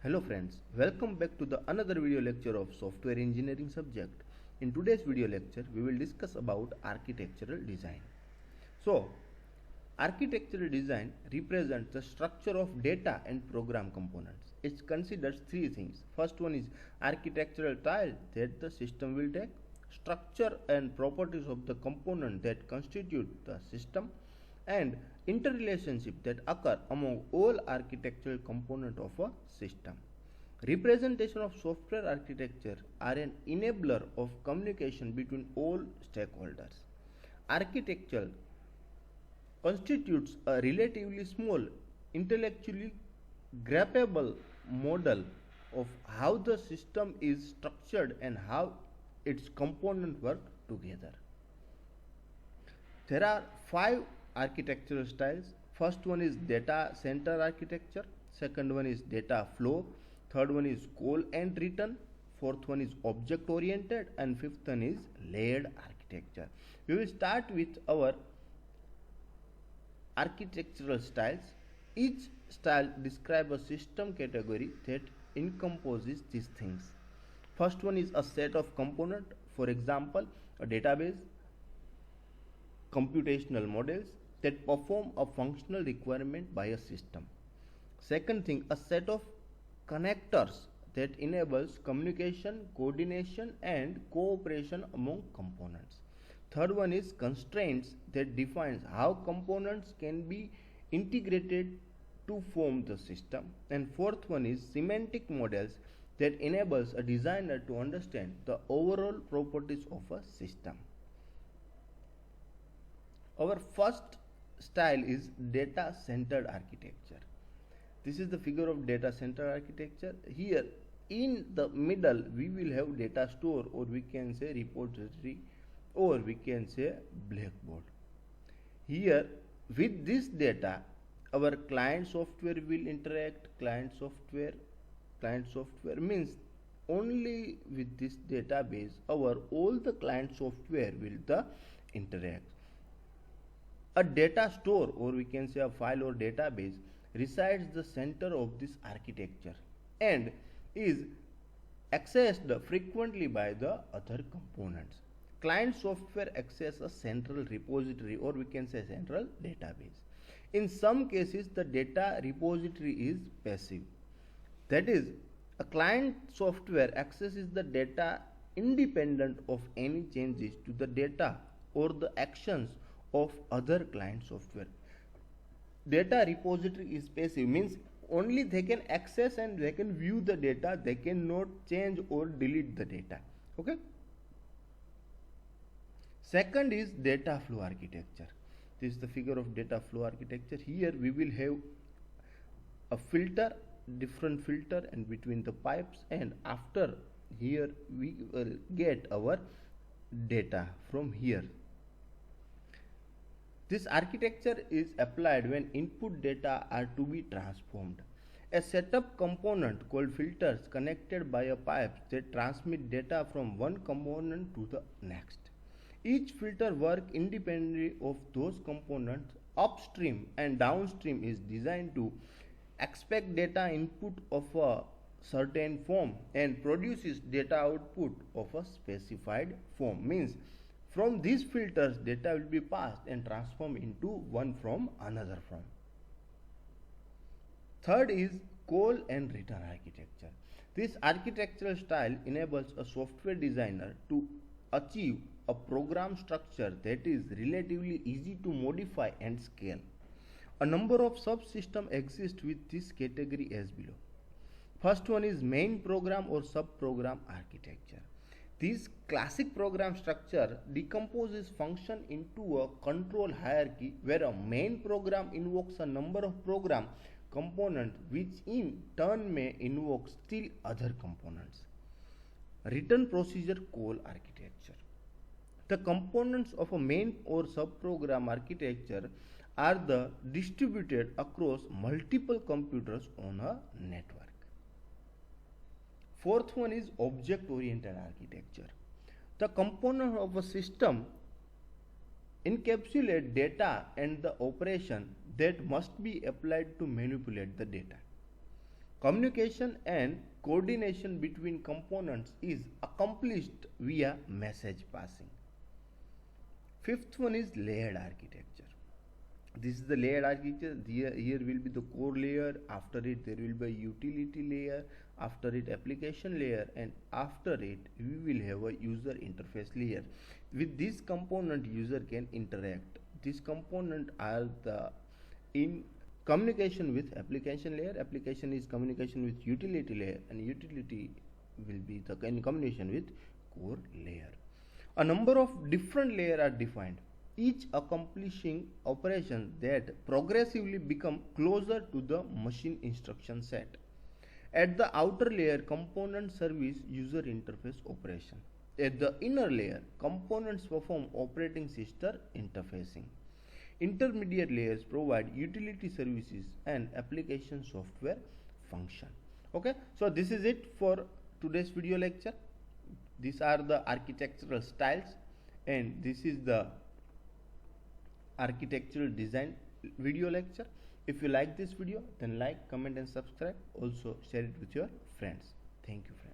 Hello friends, welcome back to the another video lecture of software engineering subject. In today's video lecture, we will discuss about architectural design. So, architectural design represents the structure of data and program components. It considers three things. First one is architectural style that the system will take, structure and properties of the component that constitute the system, and interrelationship that occur among all architectural components of a system. Representation of software architecture are an enabler of communication between all stakeholders. Architecture constitutes a relatively small, intellectually graspable model of how the system is structured and how its components work together. There are five architectural styles. First one is data center architecture, second one is data flow, third one is call and return, fourth one is object oriented, and fifth one is layered architecture. We will start with our architectural styles. Each style describes a system category that encompasses these things. First one is a set of components, for example, a database, computational models that perform a functional requirement by a system. Second thing, a set of connectors that enables communication, coordination and cooperation among components. Third one is constraints that defines how components can be integrated to form the system. And fourth one is semantic models that enables a designer to understand the overall properties of a system. Our first style is data centered architecture. This is the figure of data center architecture. Here in the middle we will have data store, or we can say repository, or we can say blackboard. Here with this data our client software will interact. Client software means only with this database our all the client software will interact. A data store, or we can say a file or database, resides the center of this architecture and is accessed frequently by the other components. Client software access a central repository, or we can say central database. In some cases the data repository is passive. That is, a client software accesses the data independent of any changes to the data or the actions of other client software. Data repository is passive, means only they can access and they can view the data, they cannot change or delete the data. Okay. Second is data flow architecture. This is the figure of data flow architecture. Here we will have a filter, different filter and between the pipes, and after here we will get our data from here. This architecture is applied when input data are to be transformed. A setup component called filters connected by a pipe that transmit data from one component to the next. Each filter work independently of those components. Upstream and downstream is designed to expect data input of a certain form and produces data output of a specified form. Means from these filters data will be passed and transformed into one from another form. Third is call and return architecture. This architectural style enables a software designer to achieve a program structure that is relatively easy to modify and scale. A number of subsystems exist with this category as below. First one is main program or subprogram architecture. This classic program structure decomposes function into a control hierarchy where a main program invokes a number of program components which in turn may invoke still other components. Return procedure call architecture. The components of a main or subprogram architecture are distributed across multiple computers on a network. Fourth one is object-oriented architecture. The component of a system encapsulate data and the operation that must be applied to manipulate the data. Communication and coordination between components is accomplished via message passing. Fifth one is layered architecture. This is the layered architecture. Here will be the core layer, after it there will be a utility layer, after it application layer, and after it we will have a user interface layer. With this component user can interact. This component are the in communication with application layer, application is communication with utility layer, and utility will be the communication with core layer. A number of different layers are defined, each accomplishing operations that progressively become closer to the machine instruction set. At the outer layer, components service user interface operation. At the inner layer, components perform operating system interfacing. Intermediate layers provide utility services and application software function. Okay, so this is it for today's video lecture. These are the architectural styles, and this is the architectural design video lecture. If you like this video, then like, comment and subscribe. Also share it with your friends. Thank you, friends.